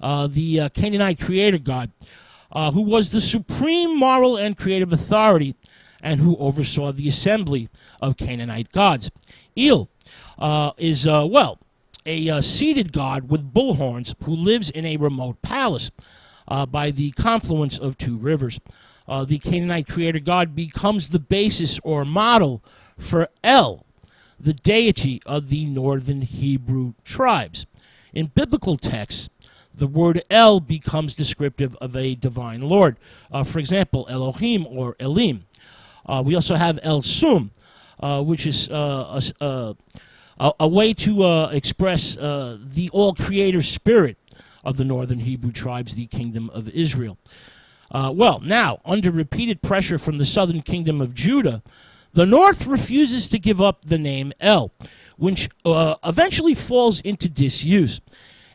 the Canaanite creator god, who was the supreme moral and creative authority and who oversaw the assembly of Canaanite gods. El is, a seated god with bull horns who lives in a remote palace by the confluence of two rivers. The Canaanite creator god becomes the basis or model for El, the deity of the northern Hebrew tribes. In biblical texts, the word El becomes descriptive of a divine lord. For example, Elohim or Elim. We also have El Sum, which is a way to express the all-creator spirit of the northern Hebrew tribes, the kingdom of Israel. Now, under repeated pressure from the southern kingdom of Judah, the north refuses to give up the name El, which eventually falls into disuse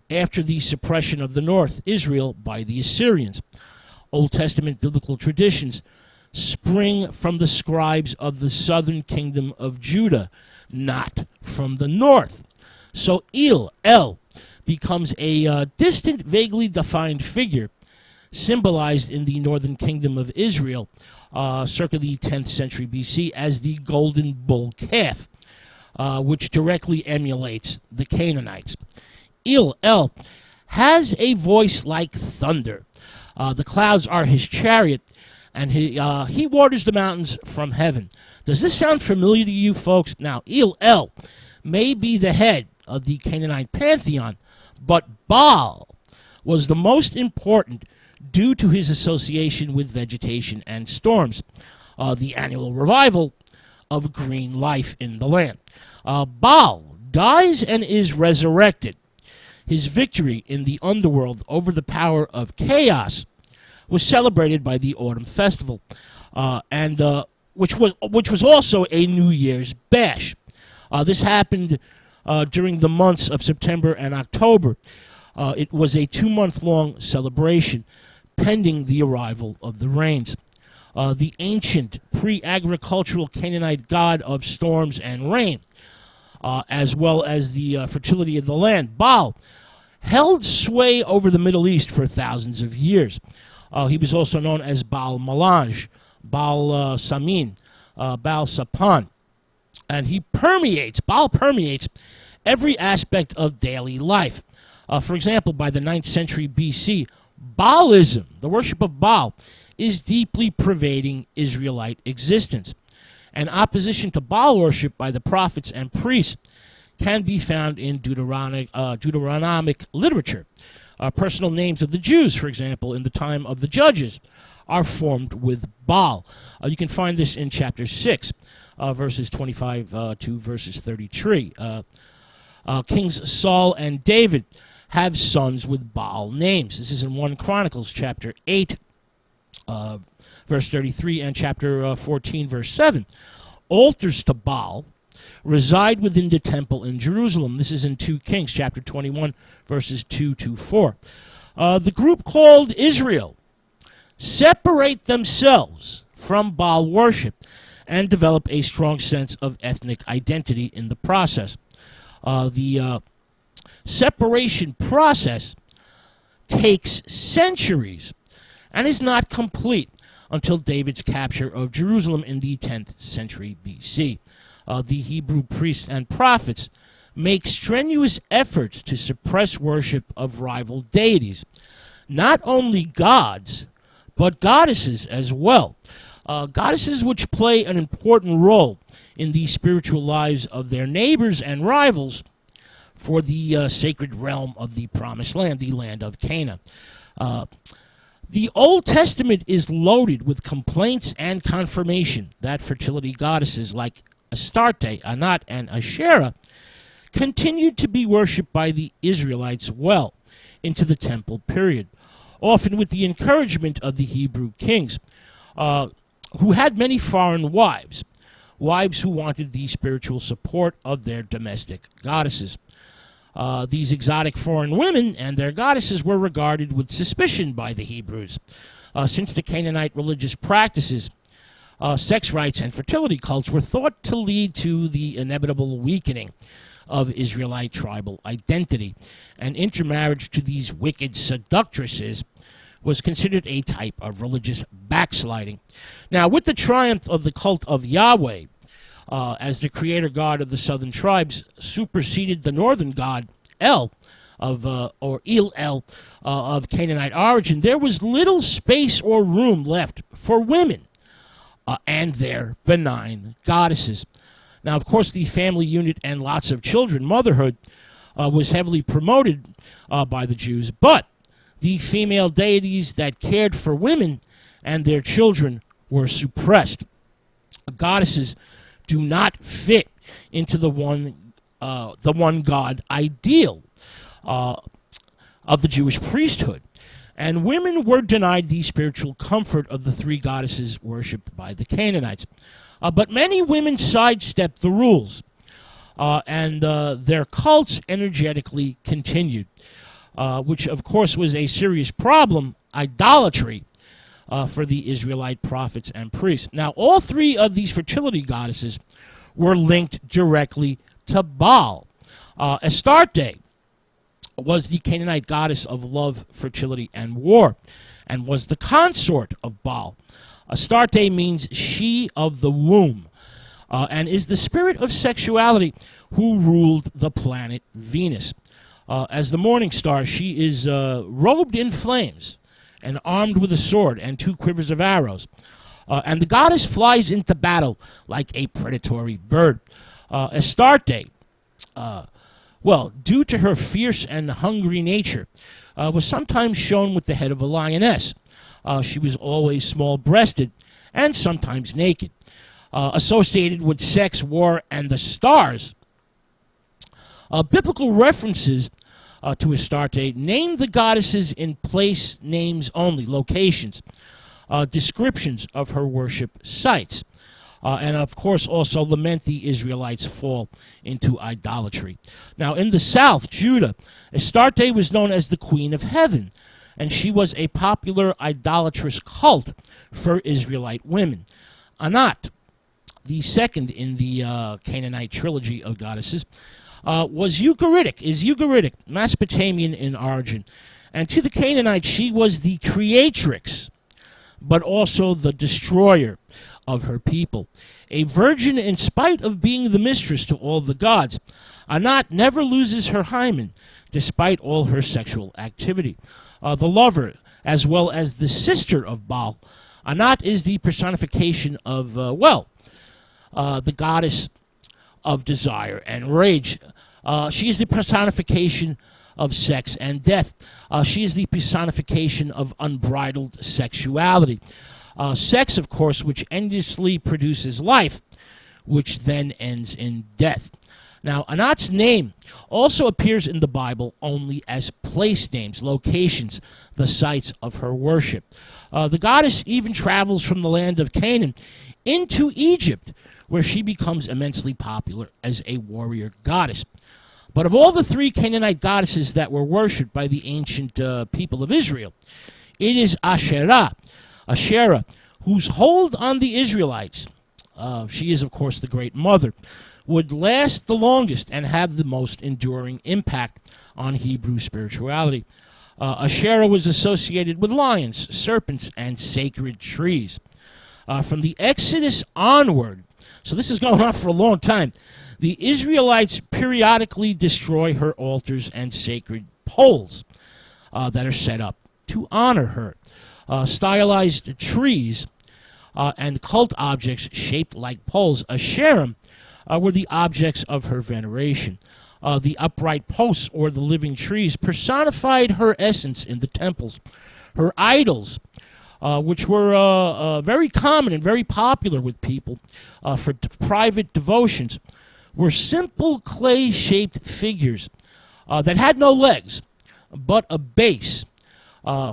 after the suppression of the north, Israel, by the Assyrians. Old Testament biblical traditions spring from the scribes of the southern kingdom of Judah, not from the north. So El, becomes a distant, vaguely defined figure symbolized in the northern kingdom of Israel circa the 10th century BC as the golden bull calf, which directly emulates the Canaanites. El has a voice like thunder. The clouds are his chariot, and he waters the mountains from heaven. Does this sound familiar to you folks? Now, El may be the head of the Canaanite pantheon, but Baal was the most important due to his association with vegetation and storms, the annual revival of green life in the land. Baal dies and is resurrected. His victory in the underworld over the power of chaos was celebrated by the Autumn Festival, which was also a New Year's bash. This happened during the months of September and October. It was a 2-month-long celebration pending the arrival of the rains. The ancient pre-agricultural Canaanite god of storms and rain, as well as the fertility of the land, Baal, held sway over the Middle East for thousands of years. He was also known as Baal Malaj, Baal Samin, Baal Sapan, and Baal permeates every aspect of daily life. For example, by the 9th century BC, Baalism, the worship of Baal, is deeply pervading Israelite existence. And opposition to Baal worship by the prophets and priests can be found in Deuteronomic literature. Personal names of the Jews, for example, in the time of the Judges, are formed with Baal. You can find this in chapter 6, verses 25 to verses 33. Kings Saul and David have sons with Baal names. This is in 1 Chronicles chapter 8, verse 33, and chapter 14, verse 7. Altars to Baal reside within the temple in Jerusalem. This is in 2 Kings chapter 21, verses 2 to 4. The group called Israel separate themselves from Baal worship and develop a strong sense of ethnic identity in the process. The separation process takes centuries and is not complete until David's capture of Jerusalem in the 10th century BC. The Hebrew priests and prophets make strenuous efforts to suppress worship of rival deities, not only gods, but goddesses as well. Goddesses which play an important role in the spiritual lives of their neighbors and rivals for the sacred realm of the Promised Land, the land of Canaan. The Old Testament is loaded with complaints and confirmation that fertility goddesses like Astarte, Anat, and Asherah continued to be worshipped by the Israelites well into the temple period, often with the encouragement of the Hebrew kings, who had many foreign wives who wanted the spiritual support of their domestic goddesses. These exotic foreign women and their goddesses were regarded with suspicion by the Hebrews, since the Canaanite religious practices, sex rites, and fertility cults were thought to lead to the inevitable weakening of Israelite tribal identity. And intermarriage to these wicked seductresses was considered a type of religious backsliding. Now, with the triumph of the cult of Yahweh, as the creator god of the southern tribes superseded the northern god El, or El of Canaanite origin, there was little space or room left for women and their benign goddesses. Now, of course, the family unit and lots of children, motherhood, was heavily promoted by the Jews, but the female deities that cared for women and their children were suppressed. Goddesses do not fit into the one God ideal of the Jewish priesthood, and women were denied the spiritual comfort of the three goddesses worshipped by the Canaanites. But many women sidestepped the rules, and their cults energetically continued, which of course was a serious problem, idolatry, for the Israelite prophets and priests. Now, all three of these fertility goddesses were linked directly to Baal. Astarte was the Canaanite goddess of love, fertility, and war, and was the consort of Baal. Astarte means she of the womb, and is the spirit of sexuality who ruled the planet Venus. As the morning star, she is robed in flames and armed with a sword and 2 quivers of arrows. And the goddess flies into battle like a predatory bird. Astarte, due to her fierce and hungry nature, was sometimes shown with the head of a lioness. She was always small-breasted and sometimes naked. Associated with sex, war, and the stars, biblical references to Astarte name the goddesses in place names only, locations, descriptions of her worship sites, and of course also lament the Israelites' fall into idolatry. Now, in the south, Judah, Astarte was known as the Queen of Heaven, and she was a popular idolatrous cult for Israelite women. Anat, the second in the Canaanite trilogy of goddesses, is Ugaritic, Mesopotamian in origin. And to the Canaanites, she was the creatrix, but also the destroyer of her people. A virgin in spite of being the mistress to all the gods, Anat never loses her hymen, despite all her sexual activity. The lover, as well as the sister of Baal, Anat is the personification of, the goddess of desire and rage. She is the personification of sex and death. She is the personification of unbridled sexuality. Sex, of course, which endlessly produces life, which then ends in death. Now, Anat's name also appears in the Bible only as place names, locations, the sites of her worship. The goddess even travels from the land of Canaan into Egypt, where she becomes immensely popular as a warrior goddess. But of all the 3 Canaanite goddesses that were worshipped by the ancient people of Israel, it is Asherah, whose hold on the Israelites, she is of course the Great Mother, would last the longest and have the most enduring impact on Hebrew spirituality. Asherah was associated with lions, serpents, and sacred trees. From the Exodus onward, so this is going on for a long time, the Israelites periodically destroy her altars and sacred poles that are set up to honor her. Stylized trees and cult objects shaped like poles, Asherim, were the objects of her veneration. The upright posts, or the living trees, personified her essence in the temples. Her idols, which were very common and very popular with people for private devotions, were simple clay-shaped figures that had no legs, but a base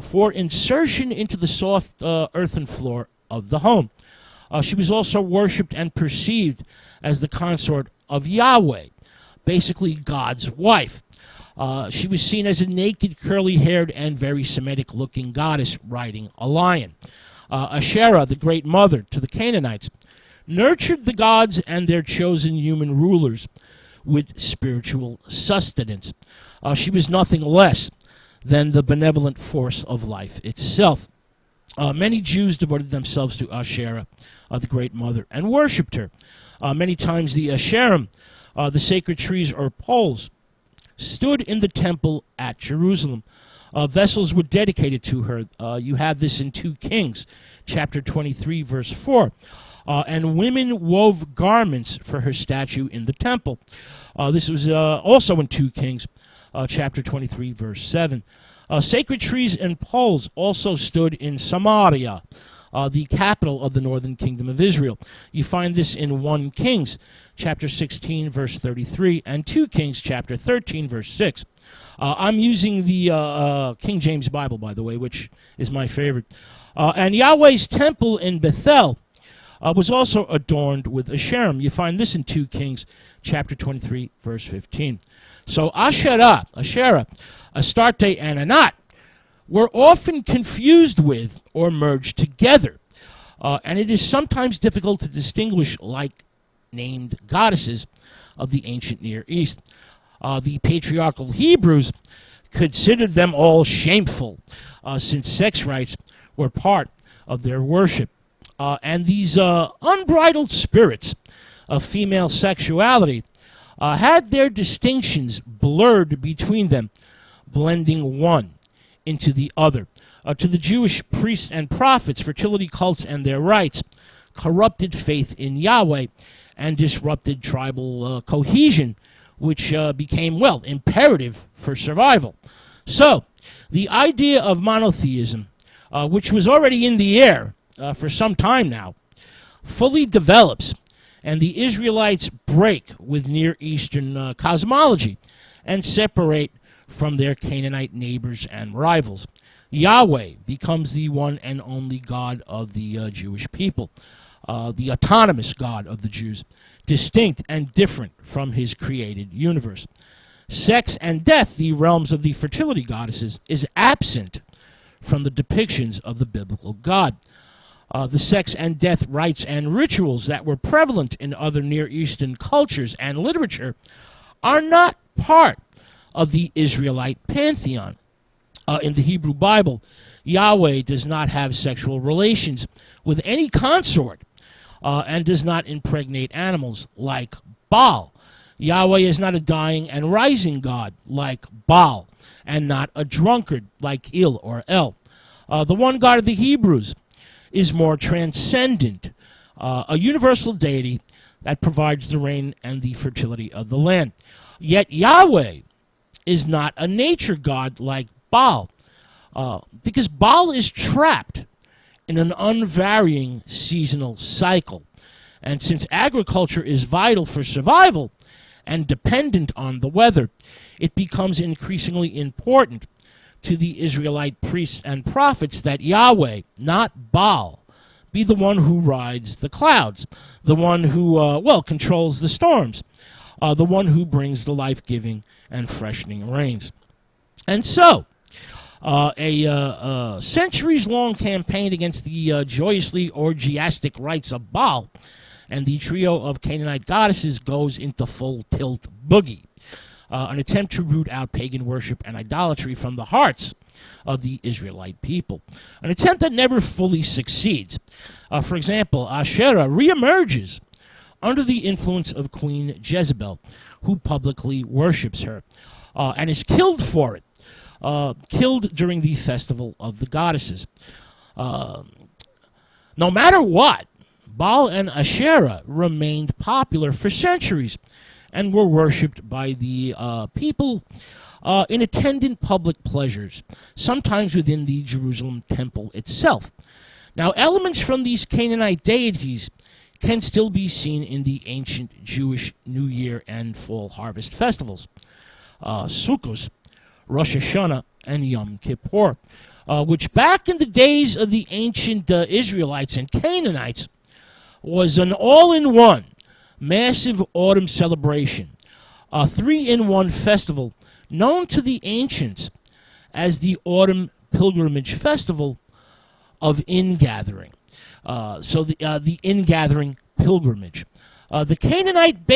for insertion into the soft earthen floor of the home. She was also worshipped and perceived as the consort of Yahweh, basically God's wife. She was seen as a naked, curly-haired, and very Semitic-looking goddess riding a lion. Asherah, the Great Mother to the Canaanites, nurtured the gods and their chosen human rulers with spiritual sustenance. She was nothing less than the benevolent force of life itself. Many Jews devoted themselves to Asherah, the Great Mother, and worshipped her. Many times the Asherim, the sacred trees or poles, stood in the temple at Jerusalem. Vessels were dedicated to her. You have this in 2 Kings, chapter 23, verse 4. And women wove garments for her statue in the temple. This was also in 2 Kings, chapter 23, verse 7. Sacred trees and poles also stood in Samaria, the capital of the northern kingdom of Israel. You find this in 1 Kings, chapter 16, verse 33, and 2 Kings, chapter 13, verse 6. I'm using the King James Bible, by the way, which is my favorite. And Yahweh's temple in Bethel was also adorned with Asherim. You find this in 2 Kings, chapter 23, verse 15. So Asherah, Astarte, and Anat were often confused with or merged together. And it is sometimes difficult to distinguish like-named goddesses of the ancient Near East. The patriarchal Hebrews considered them all shameful, since sex rites were part of their worship. And these unbridled spirits of female sexuality had their distinctions blurred between them, blending one into the other. To the Jewish priests and prophets, fertility cults and their rites corrupted faith in Yahweh and disrupted tribal cohesion, which became, imperative for survival. So, the idea of monotheism, which was already in the air for some time now, fully develops, and the Israelites break with Near Eastern cosmology and separate from their Canaanite neighbors and rivals. Yahweh becomes the one and only God of the Jewish people, the autonomous God of the Jews, distinct and different from his created universe. Sex and death, the realms of the fertility goddesses, is absent from the depictions of the biblical God. The sex and death rites and rituals that were prevalent in other Near Eastern cultures and literature are not part of the Israelite pantheon. In the Hebrew Bible, Yahweh does not have sexual relations with any consort and does not impregnate animals like Baal. Yahweh is not a dying and rising God like Baal, and not a drunkard like Il or El. The one God of the Hebrews is more transcendent, a universal deity that provides the rain and the fertility of the land. Yet Yahweh is not a nature god like Baal, because Baal is trapped in an unvarying seasonal cycle. And since agriculture is vital for survival and dependent on the weather, it becomes increasingly important to the Israelite priests and prophets that Yahweh, not Baal, be the one who rides the clouds, the one who, controls the storms, the one who brings the life-giving and freshening rains. And so, a centuries-long campaign against the joyously orgiastic rites of Baal and the trio of Canaanite goddesses goes into full tilt boogie, an attempt to root out pagan worship and idolatry from the hearts of the Israelite people, an attempt that never fully succeeds. For example, Asherah reemerges under the influence of Queen Jezebel, who publicly worships her, and is killed for it, killed during the festival of the goddesses. No matter what, Baal and Asherah remained popular for centuries and were worshipped by the people in attendant public pleasures, sometimes within the Jerusalem temple itself. Now, elements from these Canaanite deities can still be seen in the ancient Jewish New Year and fall harvest festivals, Sukkot, Rosh Hashanah, and Yom Kippur, which back in the days of the ancient Israelites and Canaanites was an all-in-one massive autumn celebration, a 3-in-1 festival known to the ancients as the Autumn Pilgrimage Festival of Ingathering. The Ingathering Pilgrimage. The Canaanite